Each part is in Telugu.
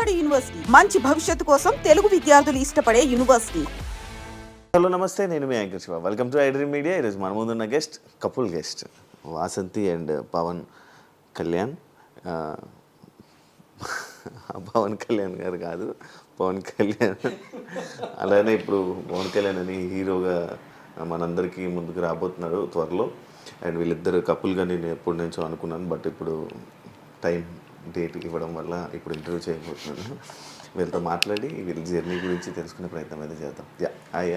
నాడు యూనివర్సిటీ మంచి భవిష్యత్తు కోసం తెలుగు విద్యార్థులు ఇష్టపడే యూనివర్సిటీ. హలో నమస్తే, నేను మీ anchor Shiva. Welcome to iDream media. ఈరోజు మన ముందున్న guest couple guest Vasanthi and Pawan Kalyan. Pawan Kalyan garu కాదు, పవన్ కళ్యాణ్. అలానే ఇప్పుడు పవన్ కళ్యాణ్ అని హీరోగా మనందరికీ ముందుకు రాబోతున్నారు త్వరలో. అండ్ వీళ్ళిద్దరు కపుల్గా నేను ఎప్పటి నుంచో అనుకున్నాను, బట్ ఇప్పుడు టైం డేట్ ఇవ్వడం వల్ల ఇప్పుడు ఇంటర్వ్యూ చేయబోతున్నాను. వీళ్ళతో మాట్లాడి వీళ్ళ జర్నీ గురించి తెలుసుకునే ప్రయత్నం అయితే చేద్దాం.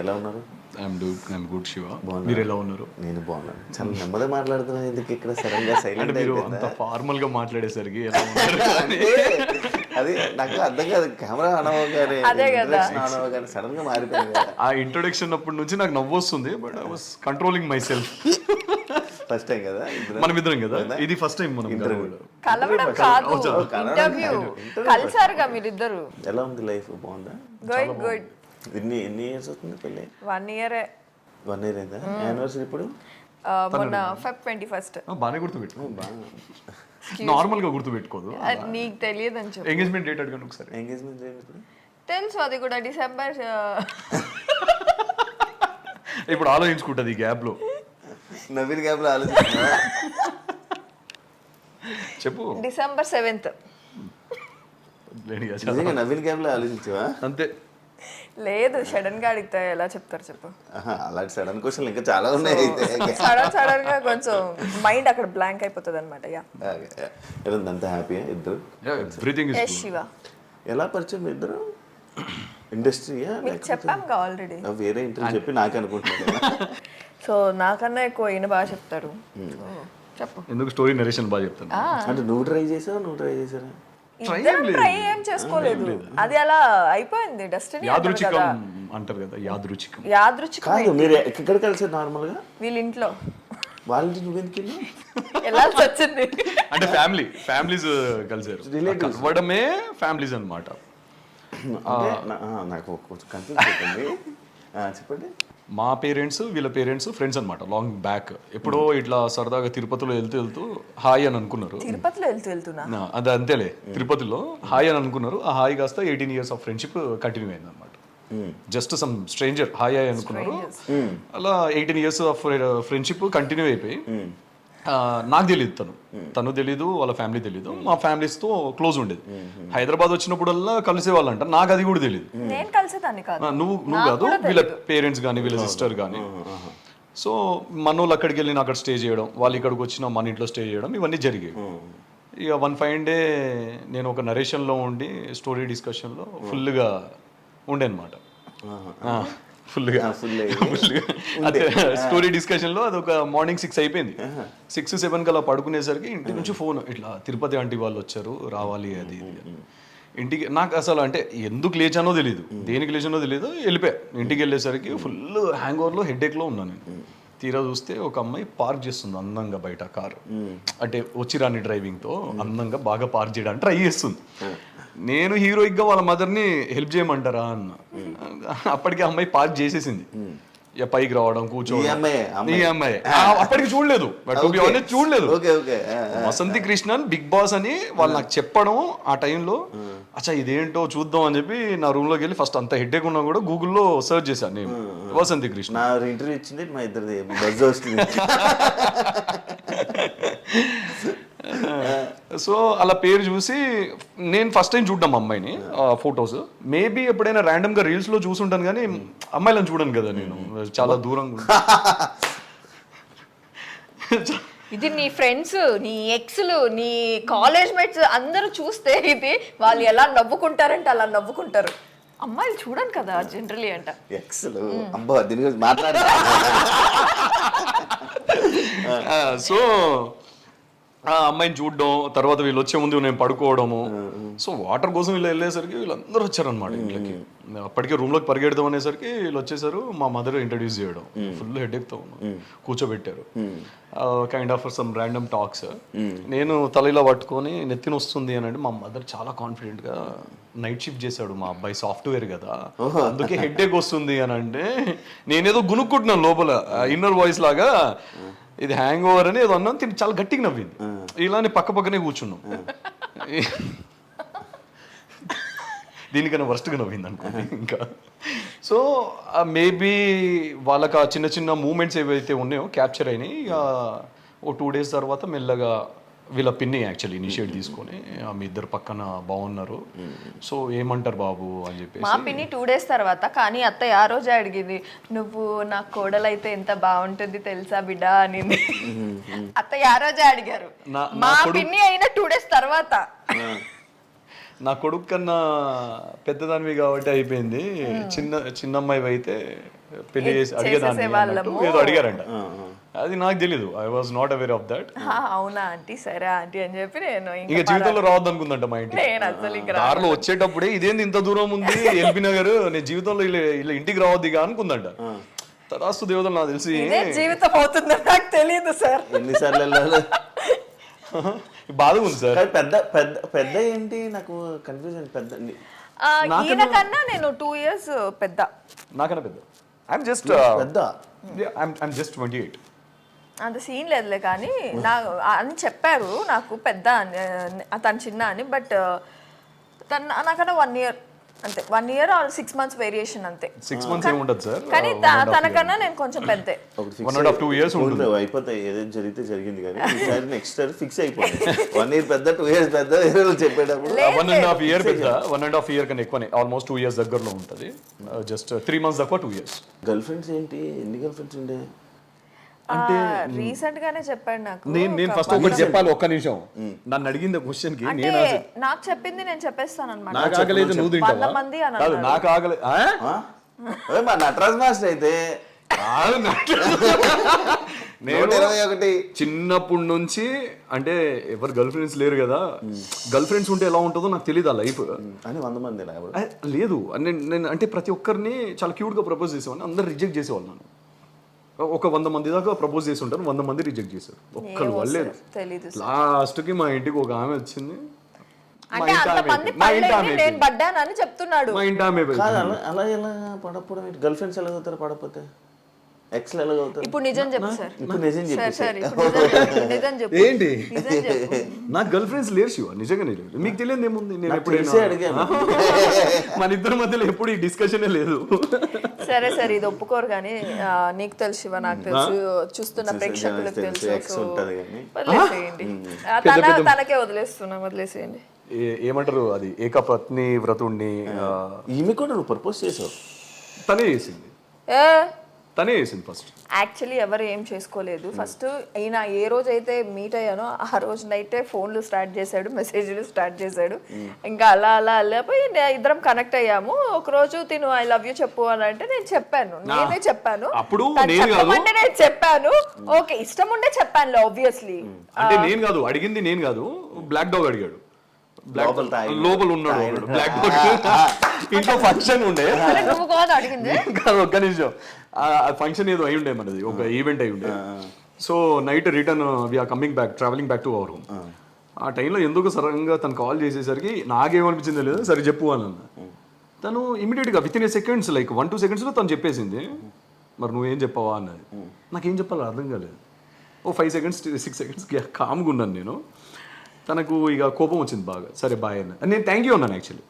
ఎలా ఉన్నారు? I'm good Shiva. మీరు ఎలా ఉన్నారు? నేను బాగున్నాను. చాలా నెమ్మదిగా మాట్లాడుతున్నాను, ఎందుకు ఇక్కడ సడన్ గా సైలెంట్ అంత ఫార్మల్ గా మాట్లాడేసరికి అది నాకు అర్థం కాదు. కెమెరా అనవగానే సడన్ గా మారిపోయింది. ఆ ఇంట్రొడక్షన్ అప్పటి నుంచి నాకు నవ్వు వస్తుంది, but I was controlling my self. First time కదా మనం ఇద్దరం కదా, ఇది ఫస్ట్ టైం మనం కలవడం కాదు, ఇంటర్వ్యూ కలిసారుగా మీరిద్దరు. ఎలా ఉంది లైఫ్? బాగుందా? Good good. ఎన్ని ఇయర్స్ అవుతుంది పెళ్ళి? 1 year. 1 year అయిందా? యానివర్సరీ ఇప్పుడు మొన్న Feb 21st. బాగానే గుర్తుపెట్టుకో. నార్మల్ గా గుర్తుపెట్టుకోదు. నీకు తెలియదు అని చెప్పి ఎంగేజ్మెంట్ డేట్ అడిగాను ఒకసారి. ఎంగేజ్మెంట్ ఇప్పుడు తెలుసు, అది కూడా డిసెంబర్. ఇప్పుడు ఆలోచించుకుంటుంది ఈ గ్యాప్ లో. నవీన్ గ్యాప్ లో ఆలోచిస్తున్నా. చెప్పు. December 7th. నిజంగా నవీన్ గ్యాప్ లో ఆలోచించావా? అంతే. లేదు, సడన్ గా అడిగితే ఎలా చెప్తారు చెప్పు. అలాంటి సడన్ క్వశ్చన్ ఇంకా చాలా ఉన్నాయి. సడన్ గా కొంచెం మైండ్ అక్కడ బ్లాంక్ అయిపోతుంది అనమాట. అంత హ్యాపీయా ఇద్దరు? Everything is Shiva. ఎలా పరిచయం ఇద్దరు? ఇండస్ట్రీయా? చెప్పాంగా ఆల్రెడీ. వేరే ఇంటర్వ్యూ చెప్పి నాకు అనుకుంటున్నాను. సో నాకన్నా ఎక్కువ ఈయన బాగా చెప్తారు. చెప్పు. ఎందుకు స్టోరీ నరేషన్ బాగా చెప్తాను. అంటే నువ్వు ట్రై చేసారా? ట్రై ఏం చేసుకోలేదు, అది అలా అయిపోయింది. డెస్టినీ యాదృచ్ఛికం అంటారు కదా, యాదృచ్ఛికం. కాదు, మీరు ఎక్కడ కలిసారు నార్మల్ గా? వీళ్ళ ఇంట్లో. వాళ్ళ ఇంటి నువ్వెందుకు వెళ్ళాల్సి వచ్చింది? అంటే ఫ్యామిలీస్ కలిసారు. కలవడమే ఫ్యామిలీస్ అన్నమాట. నాకు కొంచెం కన్ఫ్యూజ్ అవుతుంది, చెప్పండి. మా పేరెంట్స్ వీళ్ళ పేరెంట్స్ ఫ్రెండ్స్ అనమాట, లాంగ్ బ్యాక్. ఎప్పుడో ఇట్లా సరదాగా తిరుపతిలో వెళ్తూ హాయ్ అని అనుకున్నారు. తిరుపతిలో వెళ్తున్నా అది అంతేలే, తిరుపతిలో హాయ్ అని అనుకున్నారు. ఆ హాయ్ కాస్త 18 years ఆఫ్ ఫ్రెండ్షిప్ కంటిన్యూ అయింది అనమాట. జస్ట్ సమ్ స్ట్రేంజర్ హాయ్ అనుకున్నారు. అలా 18 years ఆఫ్ ఫ్రెండ్షిప్ కంటిన్యూ అయిపోయి, నాకు తెలియదు, తను తెలీదు, వాళ్ళ ఫ్యామిలీ తెలీదు. మా ఫ్యామిలీస్తో క్లోజ్ ఉండేది. హైదరాబాద్ వచ్చినప్పుడల్లా కలిసేవాళ్ళంట, నాకు అది కూడా తెలియదు. నువ్వు కాదు, వీళ్ళ పేరెంట్స్ కానీ వీళ్ళ సిస్టర్ కానీ. సో మనోళ్ళు అక్కడికి వెళ్ళి అక్కడ స్టే చేయడం, వాళ్ళు ఇక్కడికి వచ్చిన మన ఇంట్లో స్టే చేయడం, ఇవన్నీ జరిగాయి. ఇక వన్ ఫైన్ డే నేను ఒక నరేషన్లో ఉండి స్టోరీ డిస్కషన్లో ఫుల్గా ఉండే అనమాట. ఫుల్గా స్టోరీ డిస్కషన్ లో అది ఒక మార్నింగ్ 6 అయిపోయింది. 6-7 కల్లా పడుకునేసరికి ఇంటి నుంచి ఫోన్, ఇట్లా తిరుపతి ఆంటీ వాళ్ళు వచ్చారు, రావాలి అది ఇంటికి. నాకు అసలు అంటే ఎందుకు లేచానో తెలియదు, దేనికి లేచానో తెలియదు. వెళ్ళిపోయా. ఇంటికి వెళ్ళేసరికి ఫుల్ హ్యాంగ్ ఓవర్లో హెడేక్లో ఉన్నాను నేను. తీరా చూస్తే ఒక అమ్మాయి పార్క్ చేస్తుంది అందంగా బయట కారు. అంటే వచ్చిరాని డ్రైవింగ్తో అందంగా బాగా పార్క్ చేయడానికి ట్రై చేస్తుంది. నేను హీరోయిక్గా వాళ్ళ మదర్ని హెల్ప్ చేయమంటారా అన్న. అప్పటికి అమ్మాయి పార్క్ చేసేసింది. పైకి రావడం, కూర్చోవడం. ఈ అమ్మాయి అప్పటికి చూడలేదు, చూడలేదు. వసంతి కృష్ణన్ బిగ్ బాస్ అని వాళ్ళు నాకు చెప్పడం ఆ టైంలో, అచ్చా ఇదేంటో చూద్దాం అని చెప్పి నా రూమ్ లోకి వెళ్ళి ఫస్ట్ అంత హెడ్ఏక్ ఉన్నా కూడా గూగుల్లో సర్చ్ చేశాను నేను, వసంతి కృష్ణ. ఇంటర్వ్యూ ఇచ్చింది మా ఇద్దరిది బజ్ వస్తుంది. సో అలా పేరు చూసి నేను ఫస్ట్ టైం చూడ్డాం అమ్మాయిని, ఫొటోస్. మేబీ ఎప్పుడైనా ర్యాండమ్ గా రీల్స్ లో చూసుంటాను కానీ అమ్మాయిలను చూడను కదా నేను, చాలా దూరంగా. ఇది నీ ఫ్రెండ్స్, నీ ఎక్స్లు, నీ కాలేజ్ మేట్స్ అందరూ చూస్తే ఇది వాళ్ళు ఎలా నవ్వుకుంటారంటే అలా నవ్వుకుంటారు. అమ్మాయిలు చూడను కదా జనరలీ అంట. ఎక్స్లు అబ్బా దీని గురించి మాట్లాడ. సో ఆ అమ్మాయిని చూడడం, తర్వాత వీళ్ళు వచ్చే ముందు నేను పడుకోవడము. సో వాటర్ కోసం వీళ్ళు వెళ్ళేసరికి వీళ్ళందరూ వచ్చారనమాట ఇంట్లోకి. అప్పటికే రూమ్ లోకి పరిగెడదాం అనేసరికి వీళ్ళు వచ్చేసారు. మా మదర్ ఇంట్రడ్యూస్ చేయడం, ఫుల్ హెడేక్తో కూర్చోబెట్టారు. Kind of some random talks. నేను తల ఇలా పట్టుకొని నెత్తిన వస్తుంది అని అంటే, మా మదర్ చాలా కాన్ఫిడెంట్ గా నైట్ షిఫ్ట్ చేశాడు మా అబ్బాయి, సాఫ్ట్వేర్ కదా అందుకే హెడేక్ వస్తుంది అని అంటే, నేనేదో గునుక్కుంటున్నాను లోపల ఇన్నర్ వాయిస్ లాగా, ఇది హ్యాంగ్ ఓవర్ అని ఏదో అన్నాను. తిని చాలా గట్టిగా నవ్వింది. ఇలానే పక్క పక్కనే కూర్చున్నాం. దీనికన్నా వర్స్ట్గా నవ్వింది అనుకోండి ఇంకా. సో మేబీ వాళ్ళకి ఆ చిన్న చిన్న మూమెంట్స్ ఏవైతే ఉన్నాయో క్యాప్చర్ అయినాయి. ఇక ఓ 2 days తర్వాత మెల్లగా వీళ్ళ పిన్ని యాక్చువల్లీ ఇనిషియేట్ తీసుకొని మీ ఇద్దరు పక్కన బాగున్నారు, సో ఏమంటారు బాబు అని చెప్పేసి. మా పిన్ని 2 days తర్వాత, కానీ అత్తయ్య ఆ రోజే అడిగింది, నువ్వు నా కోడలైతే ఎంత బాగుంటుంది తెలుసా బిడ్డ అని. అత్తయ్య ఆ రోజే అడిగారు. మా పిన్ని అయిన 2 days తర్వాత. నా కొడుకు కన్నా పెద్దదానివి కాబట్టి అయిపోయింది, చిన్న అమ్మాయి అయితే పెళ్లి చేసి అడిగేదాన్ని ఏదో అడిగారంట. అది నాకు తెలీదు, I was not aware of that. అవునా ఆంటీ, సరే ఆంటీ అని చెప్పి నేను ఇంకా జీవితంలో రావద్దు అనుకుందంట మా ఇంటికి. దారిలో వచ్చేటప్పుడే ఇదేంది ఇంత దూరం ఉంది ఎల్బీ నగర్, నేను జీవితంలో ఇలా ఇంటికి రావద్దు ఇక అనుకుందంట. తదాస్తు దేవతలు నాకు తెలిసి జీవితం అవుతుందని నాకు తెలియదు సార్. ఎన్నిసార్లు వెళ్ళాలి బాధగా ఉంది సార్. పెద్ద పెద్ద పెద్ద ఏంటి నాకు కన్ఫ్యూజన్. పెద్ద ఈయన కన్నా నేను 2 years పెద్ద. నాకన్నా పెద్ద. ఐఎమ్ జస్ట్ పెద్ద. I'm just 28. అంత సీన్ లేదులే, కానీ నా అని చెప్పారు నాకు పెద్ద తను చిన్న అని. బట్ తను నాకన్నా 1 year అంతే, 1 year or 6 months వేరియేషన్ అంతే. 6 months ఏముండదు సార్, కానీ తనకన్నా నేను కొంచెం పెద్దే. 1.5-2 years ఉంటుంది. అయిపోతాయి, ఏదైనా జరిగితే జరిగింది. కానీ ఈసారి నెక్స్ట్ ఇయర్ ఫిక్స్ అయిపోయింది. 1 year పెద్ద, 2 years పెద్ద చెప్పేటప్పుడు 1.5 year పెద్ద. 1.5 year కన్నా ఎక్కువనే, ఆల్మోస్ట్ 2 years దగ్గరలో ఉంటుంది. జస్ట్ 3 months తక్కువ 2 years. గర్ల్ ఫ్రెండ్స్ ఏంటి, ఎన్ని గర్ల్ ఫ్రెండ్స్ ఉండే? అంటే రీసెంట్ గానే చెప్పాడు నాకు. నేను ఫస్ట్ ఒకటి చెప్పాలి, ఒక్క నిమిషం. నన్ను అడిగింది క్వశ్చన్ కి నేను నాకు చెప్పింది నేను చెప్పేస్తాను అన్నమాట. నాకు ఆగలేదు, నువ్వు తింటావా? మంది అని కాదు, నాకు ఆగలేదు. మా నటరాజ్ మాస్టర్ అయితే నేను చిన్నప్పటి నుంచి, అంటే ఎవరు గర్ల్ ఫ్రెండ్స్ లేరు కదా, గర్ల్ ఫ్రెండ్స్ ఉంటే ఎలా ఉంటుందో నాకు తెలియదు ఆ లైఫ్ అని 100 మంది లేదు. నేను అంటే ప్రతి ఒక్కరిని చాలా క్యూట్ గా ప్రపోజ్ చేసేవాడిని, అందరు రిజెక్ట్ చేసేవాళ్ళు. నన్ను ఒక 100 మంది దాకా ప్రపోజ్ చేసి ఉంటారు, 100 మంది రిజెక్ట్ చేశారు, ఒక్కరు వాళ్ళలేదు. లాస్ట్ కి మా ఇంటికి ఒక ఆమె వచ్చింది, మా ఇంటి ఆమె. అలా ఎలా పడకపోవడం? గర్ల్ ఫ్రెండ్స్ ఎలా అవుతారు పడకపోతే? ఎక్స్ ఎలా అవుతారు? ఇప్పుడు నిజం చెప్పు సార్. ఇప్పుడు నిజం చెప్పు. ఏంటి, నాకు గర్ల్ ఫ్రెండ్స్ లేరు శివ, నిజంగానే లేరు. మీకు తెలియదు ఏముంది, నేను ఎప్పుడైనా అడిగాను. మన ఇద్దరి మధ్యలో ఎప్పుడు ఈ డిస్కషనే లేదు. సరే సరే, ఇది ఒప్పుకోరు, కానీ నీకు తెలుసు శివ, నాకు తెలుసు, చూస్తున్న ప్రేక్షకులకు తెలుసు. వదిలేసేయండి, తనకే వదిలేసేయండి. ఏమంటారు అది, ఏకపత్ని వ్రతుణ్ణి. ఈమె కూడా నువ్వు ప్రపోజ్ చేసావు? తనే చేసింది, తనే చేసింది ఫస్ట్. యాక్చువల్లీ ఎవరు ఏం చేసుకోలేదు. ఫస్ట్ ఈయన ఏ రోజు అయితే మీట్ అయ్యానో ఆ రోజు నైటే ఫోన్లు స్టార్ట్ చేశాడు, మెసేజ్లు స్టార్ట్ చేశాడు. ఇంకా అలా అలా వెళ్ళిపోయి ఇద్దరం కనెక్ట్ అయ్యాము. ఒక రోజు తిను ఐ లవ్ యూ చెప్పు అని అంటే నేను చెప్పాను, నేనే చెప్పాను. అప్పుడు చెప్పమంటే నేను చెప్పాను, ఓకే ఇష్టం ఉండే చెప్పాను ఆబ్వియస్లీ. అంటే నేను కాదు అడిగింది, నేను కాదు, బ్లాక్ డాగ్ అడిగాడు. లోపల ఉన్నాడు బ్లాక్ డాగ్. ఇంట్లో ఫంక్షన్ ఉండే, ఒక్క నిమిషం, ఫంక్షన్ ఏదో అయి ఉండే మనది, ఒక ఈవెంట్ అయి ఉండే. So night return we are coming back, travelling back to our room. ఆ టైంలో ఎందుకు సడన్గా తను కాల్ చేసేసరికి నాకేమనిపించిందో లేదు, సరే చెప్పు అని అన్న. తను ఇమీడియట్గా with in a seconds, like 1-2 secondsలో తను చెప్పేసింది. మరి నువ్వేం చెప్పావా అన్నది. నాకేం చెప్పాలో అర్థం కాలేదు. ఓ 5 seconds 6 seconds కామ్గా ఉన్నాను నేను. తనకు ఇక కోపం వచ్చింది బాగా, సరే బాయ్ అన్న. నేను థ్యాంక్ యూ అన్నాను. యాక్చువల్లీ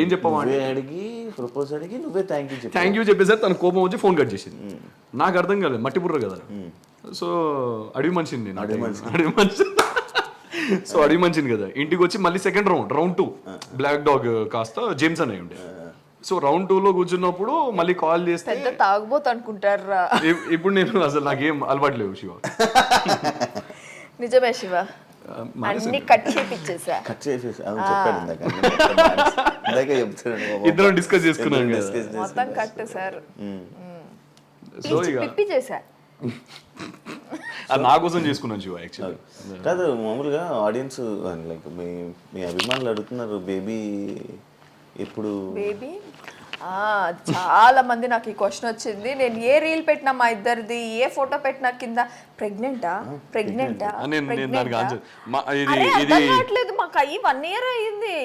ఏం చెప్పావా అడిగి ప్రపోజ్ అడిగి నువ్వే థ్యాంక్ యూ చెప్పేసరి తన కోపం వచ్చి ఫోన్ కట్ చేసింది. నాకు అర్థం కాలేదు, మట్టి బుర్ర కదా. సో అడవి మనిషిని నేను, అడవి మనిషి. సో అడవి మనిషిని కదా, ఇంటికి వచ్చి మళ్ళీ సెకండ్ రౌండ్ 2 బ్లాక్ డాగ్ కాస్త జేమ్స్ అని ఉండే. సో రౌండ్ 2లో కూర్చున్నప్పుడు మళ్ళీ కాల్ చేస్తే తాగబోతు అనుకుంటారా. ఇప్పుడు నేను అసలు నాకేం అలవాటు లేవు శివ. నిజమే శివ, అన్ని కట్ చేపిచ్చేసా. ఇద్దరం డిస్కస్ చేసుకున్నాం మొత్తం కట్ సార్. సో పిప్పి చేసా, అది నా కోసం చేసుకున్నాను శివ. యాక్చువల్లీ కాదు, మామూలుగా ఆడియన్స్ లైక్ మీ అభిమానులు అడుగుతున్నారు బేబీ ఎప్పుడు. బేబీ చాలా మంది నాకు ఈ క్వశ్చన్ వచ్చింది. నేను ఏ రీల్ పెట్టినా మా ఇద్దరిది, ఏ ఫోటో పెట్టినా కింద ప్రెగ్నెంటా అర్థం మాకు అయ్యి 1 year అయ్యింది.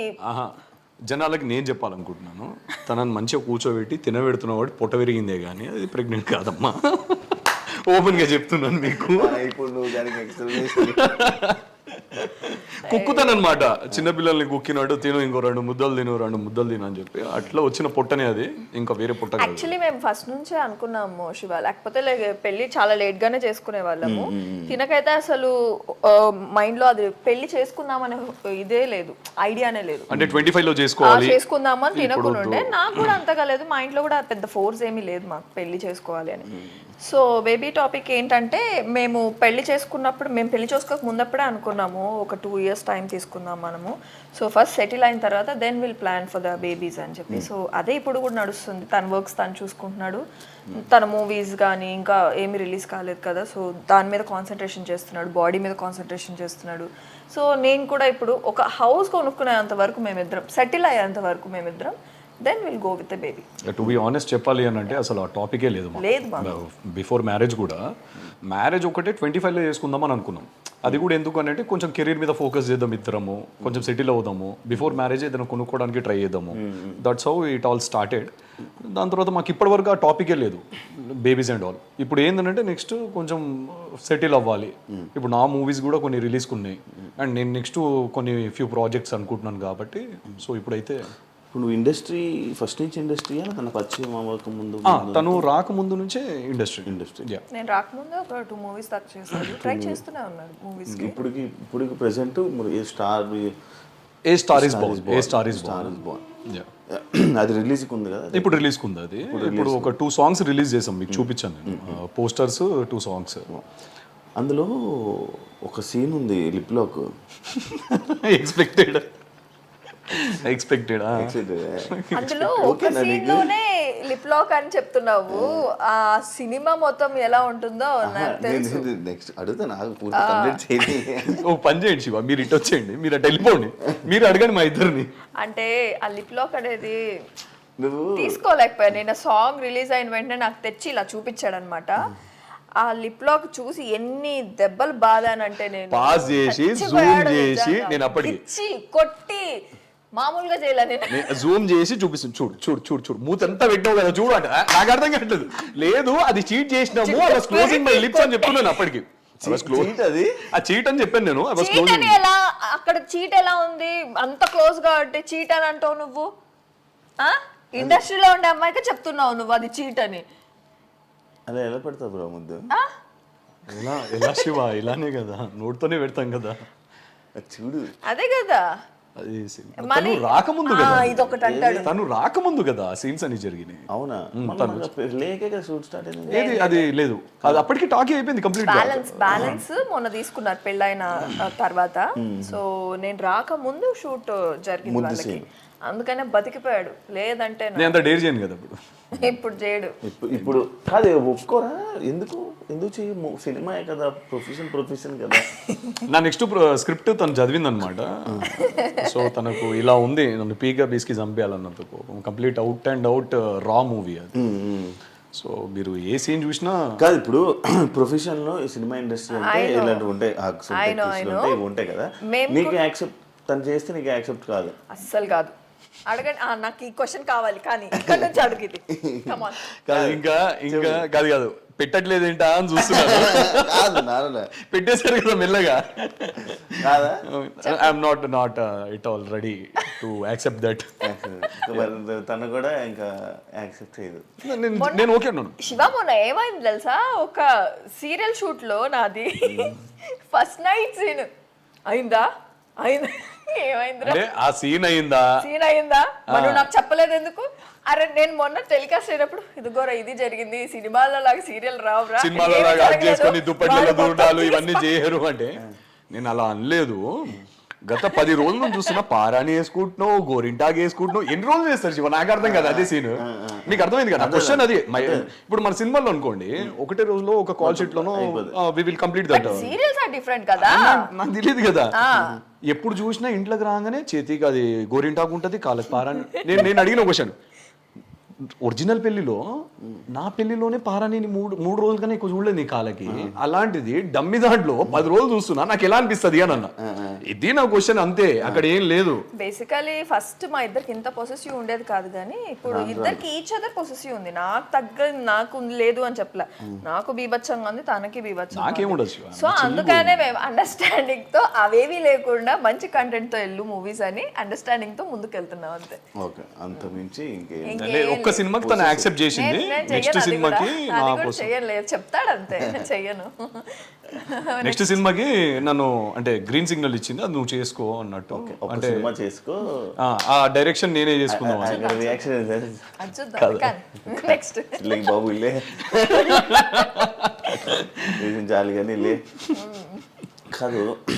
జనాలకి నేను చెప్పాలనుకుంటున్నాను, తనని మంచిగా కూర్చోబెట్టి తినబెడుతున్న వాడు పొట్ట విరిగిందే కానీ అది ప్రెగ్నెంట్ కాదమ్మా. ఓపెన్ గా చెప్తున్నాను మీకు. కుక్కుతానమాట చిన్నపిల్లల్ని కుక్కినాడు, తిను ఇంకో 2 ముద్దలు తిను అని చెప్పి అట్లా వచ్చిన పొట్టనే అది, ఇంకా వేరే పొట్ట కాదు. యాక్చువల్లీ మేము ఫస్ట్ నుంచే అనుకున్నాము శివ, లేకపోతే పెళ్లి చాలా లేట్ గానే చేసుకునే వాళ్ళము. తినకైతే అసలు మైండ్ లో అది పెళ్లి చేసుకుందామనే ఇదే లేదు, ఐడియానే లేదు. అంటే 25 లో చేసుకోవాలి చేసుకుందామని తినకుండే, నాకు కూడా అంతగా లేదు, మా ఇంట్లో కూడా పెద్ద ఫోర్స్ ఏమీ లేదు మాకు పెళ్లి చేసుకోవాలి అని. సో బేబీ టాపిక్ ఏంటంటే, మేము పెళ్లి చేసుకున్నప్పుడు, మేము పెళ్లి చేసుకోక ముందప్పుడే అనుకున్నాము ఒక 2 years టైం తీసుకుందాం మనము. సో ఫస్ట్ సెటిల్ అయిన తర్వాత then will plan for the babies అని చెప్పి. సో అదే ఇప్పుడు కూడా నడుస్తుంది. తన వర్క్స్ తను చూసుకుంటున్నాడు, తన మూవీస్ కానీ ఇంకా ఏమి రిలీజ్ కాలేదు కదా, సో దాని మీద కాన్సన్ట్రేషన్ చేస్తున్నాడు, బాడీ మీద కాన్సన్ట్రేషన్ చేస్తున్నాడు. సో నేను కూడా ఇప్పుడు ఒక హౌస్ కొనుక్కునేంత వరకు మేమిద్దరం, సెటిల్ అయ్యేంత వరకు మేమిద్దరం, then will go with the baby. To be honest చెప్పాలి అని అంటే అసలు ఆ టాపికే లేదు బిఫోర్ మ్యారేజ్ కూడా. మ్యారేజ్ ఒకటే 25 లో చేసుకుందాం అని అనుకున్నాం. అది కూడా ఎందుకు అని అంటే కొంచెం కెరీర్ మీద ఫోకస్ చేద్దాం ఇద్దరము, కొంచెం సెటిల్ అవుదాము, బిఫోర్ మ్యారేజ్ ఏదైనా కొనుక్కోవడానికి ట్రై చేద్దాము. That's how it all started. దాని తర్వాత మాకు ఇప్పటివరకు ఆ టాపికే లేదు బేబీస్ అండ్ ఆల్. ఇప్పుడు ఏంటంటే నెక్స్ట్ కొంచెం సెటిల్ అవ్వాలి. ఇప్పుడు నా మూవీస్ కూడా కొన్ని రిలీజ్కి ఉన్నాయి, అండ్ నేను నెక్స్ట్ కొన్ని ఫ్యూ ప్రాజెక్ట్స్ అనుకుంటున్నాను కాబట్టి. సో ఇప్పుడైతే ఇప్పుడు నువ్వు ఇండస్ట్రీ ఫస్ట్ నుంచి ఇండస్ట్రీ అని తన పరిచయం అవ్వక ముందు, తను రాకముందు నుంచే ఇండస్ట్రీ. నేను రాకముందు ఒక 2 movies దాకా చేశాను, ట్రై చేస్తూనే ఉన్నాను మూవీస్. ఇప్పుడు present A star is Born అది రిలీజ్కి ఉంది కదా, ఇప్పుడు రిలీజ్కి ఉంది. అది ఇప్పుడు ఒక 2 songs రిలీజ్ చేసాం, మీకు చూపించాను నేను పోస్టర్స్, 2 songs. అందులో ఒక సీన్ ఉంది లిప్ లాక్. ఎక్స్పెక్టెడ్ అందులో ఒక సీన్ లోనే లిప్ లాక్ అని చెప్తున్నావు. ఆ సినిమా మొత్తం ఎలా ఉంటుందో నాకు తెలుసు. నెక్స్ట్ అడుగుతా, నాకు పూర్తి కంప్లీట్ చేయండి. ఓ పని చేయండి శివ, మీరు ఇటు వచ్చేయండి, మీరు అటు వెళ్ళిపోండి, మీరు అడగండి మా ఇద్దరిని. అంటే ఆ లిప్ లాక్ అనేది తీసుకోలేకపోయా నేను. సాంగ్ రిలీజ్ అయిన వెంటనే నాకు తెచ్చి ఇలా చూపించాడు అనమాట. ఆ లిప్ లాక్ చూసి ఎన్ని దెబ్బలు బాధానంటే, నేను పాస్ చేసి జూమ్ చేసి నేను అప్పటికి కొట్టి మామూలుగా చేయాలి, నేను జూమ్ చేసి చూపిస్తుంది. చూడు చూడు చూడు చూడు మూతంతా పెట్టావు కదా చూడు అంటే నాకు అర్థం కావట్లేదు. లేదు అది చీట్ చేసినాము, I was closing my lips అని చెప్తున్నాను అప్పటికి. ఆ చీట్ అని చెప్పాను నేను. ఎలా అక్కడ చీట్ ఎలా ఉంది, అంత క్లోజ్ గా అంటే చీట్ అని అంటావు నువ్వు? ఇండస్ట్రీలో ఉండే అమ్మాయికి చెప్తున్నావు నువ్వు అది చీట్ అని. అలా ఎలా పెడతావు బ్రో ముద్దు? ఎలా శివ, ఇలానే కదా, నోటితోనే పెడతాం కదా. చూడు అదే కదా, తను రాకముందు కదా, ఇదొకటి అంటాడు, తను రాకముందు కదా సీన్స్ అని జరిగినాయి. అవునా? షూట్ స్టార్ట్ అయింది. ఏది అది లేదు, అది అప్పటికి టాకీ అయిపోయింది కంప్లీట్. బ్యాలెన్స్ మొన్న తీసుకున్నారు పెళ్ళైన తర్వాత. సో నేను రాకముందు షూట్ జరిగింది వాళ్ళకి, అందుకనే బతికిపోయాడు. లేదంటే నేను అంత డేర్ చేయను కదా ఇప్పుడు చేయడు. ఇప్పుడు కాదు ఒప్పుకోరా? ఎందుకు చెయ్యి? సినిమాయే కదా, ప్రొఫెషన్ కదా. నా నెక్స్ట్ స్క్రిప్ట్ తను చదివింది అనమాట. సో తనకు ఇలా ఉంది, నన్ను పీగా బీస్కి చంపేయాలన్నందుకు. కంప్లీట్ అవుట్ అండ్ అవుట్ రా మూవీ అది. సో మీరు ఏ సీన్ చూసినా కాదు. ఇప్పుడు ప్రొఫెషన్ లో సినిమా ఇండస్ట్రీ అంటే ఇలాంటివి ఉంటాయి, ఇవి ఉంటాయి కదా. నీకు యాక్సెప్ట్, తను చేస్తే నీకు యాక్సెప్ట్ కాదు? అస్సలు కాదు. అడగండి, నాకు ఈ క్వశ్చన్ కావాలి కానీ ఇక్కడ నుంచి అడిగింది. ఇంకా కాదు పెట్టట్లేదు ఏంటా అని చూస్తున్నాను. పెట్టేశారు కదా మెల్లగా. I'm not it all ready to accept that. తను కూడా ఇంకా యాక్సెప్ట్ చేయదు. నేను ఓకే అన్నాను. శివ మొన్న ఏమైంది తెలుసా, ఒక సీరియల్ షూట్ లో నాది ఫస్ట్ నైట్ సీన్ అయిందా? ఏమైంది? ఆ సీన్ అయిందా మనం నాకు చెప్పలేదు ఎందుకు? అరే నేను మొన్న టెలికాస్ట్ అయినప్పుడు ఇదిగోరా ఇది జరిగింది, సినిమాలో లాగా సీరియల్ రావురా, సినిమాలో లాగా చేసుకొని దుప్పట్లు దూడాలు ఇవన్నీ చేయరు అంటే నేను అలా అనలేదు. గత 10 రోజుల నుంచి చూస్తున్నా, పారాని వేసుకుంటున్నావు, గోరింటాకి వేసుకుంటున్నావు, ఎన్ని రోజులు చేస్తారు శివ? నాకు అర్థం కదా అదే సీన్. మీకు అర్థమైంది కదా క్వశ్చన్ అది. ఇప్పుడు మన సినిమాలో అనుకోండి, ఒకటే రోజులో ఒక కాల్ షీట్ లోనో we will complete that. Serials are different కదా, నాకు తెలియదు కదా. ఎప్పుడు చూసినా ఇంట్లోకి రాగానే చేతికి అది గోరింటాకు ఉంటది, కాళ్ళకి పారాని. నేను అడిగిన క్వశ్చన్, ఒరిజినల్ పెళ్లిలో నా పెళ్లిలోనే పారాని మూడు రోజులు కన్నా ఎక్కువ చూడలేదు నీ కాలకి, అలాంటిది డమ్మి దాంట్లో 10 రోజులు చూస్తున్నా, నాకు ఎలా అనిపిస్తుంది అని అన్న. ఇది నా క్వశ్చన్ అంతే, అక్కడ ఏం లేదు. బేసికలీ ఫస్ట్ మా ఇద్దరికి ఇంత పొసెసివ్ ఉండేది కాదు, కానీ ఇప్పుడు ఇద్దరికి ఈచ్ అదర్ పొసెసివ్ ఉంది. నాకు లేదు అని చెప్పలే, నాకు బీభత్సంగా ఉంది, తనకి బీభత్సంగా నాకేముండదు. సో అందుకనే మేము అండర్స్టాండింగ్ తో అవేవి లేకుండా మంచి కంటెంట్ తో వెళ్ళు మూవీస్ అని అండర్స్టాండింగ్ తో ముందుకు వెళ్తున్నాం అంతే. ఓకే, అంత మించి ఇంకేం ఒక్క సినిమాకి తను యాక్సెప్ట్ చేసింది, నెక్స్ట్ సినిమాకి నా కోసం చెయ్యలేదు చెప్తాడు అంతే, చెయ్యను. నెక్స్ట్ సినిమాకి నన్ను అంటే గ్రీన్ సిగ్నల్ ఇచ్చింది, అది నువ్వు చేసుకో అన్నట్టు. అంటే సినిమా చేసుకో, ఆ డైరెక్షన్ నేనే చేసుకుందాం. రియాక్షన్ నెక్స్ట్ బాబు ఇల్లే చాలు కానీ లే కాదు.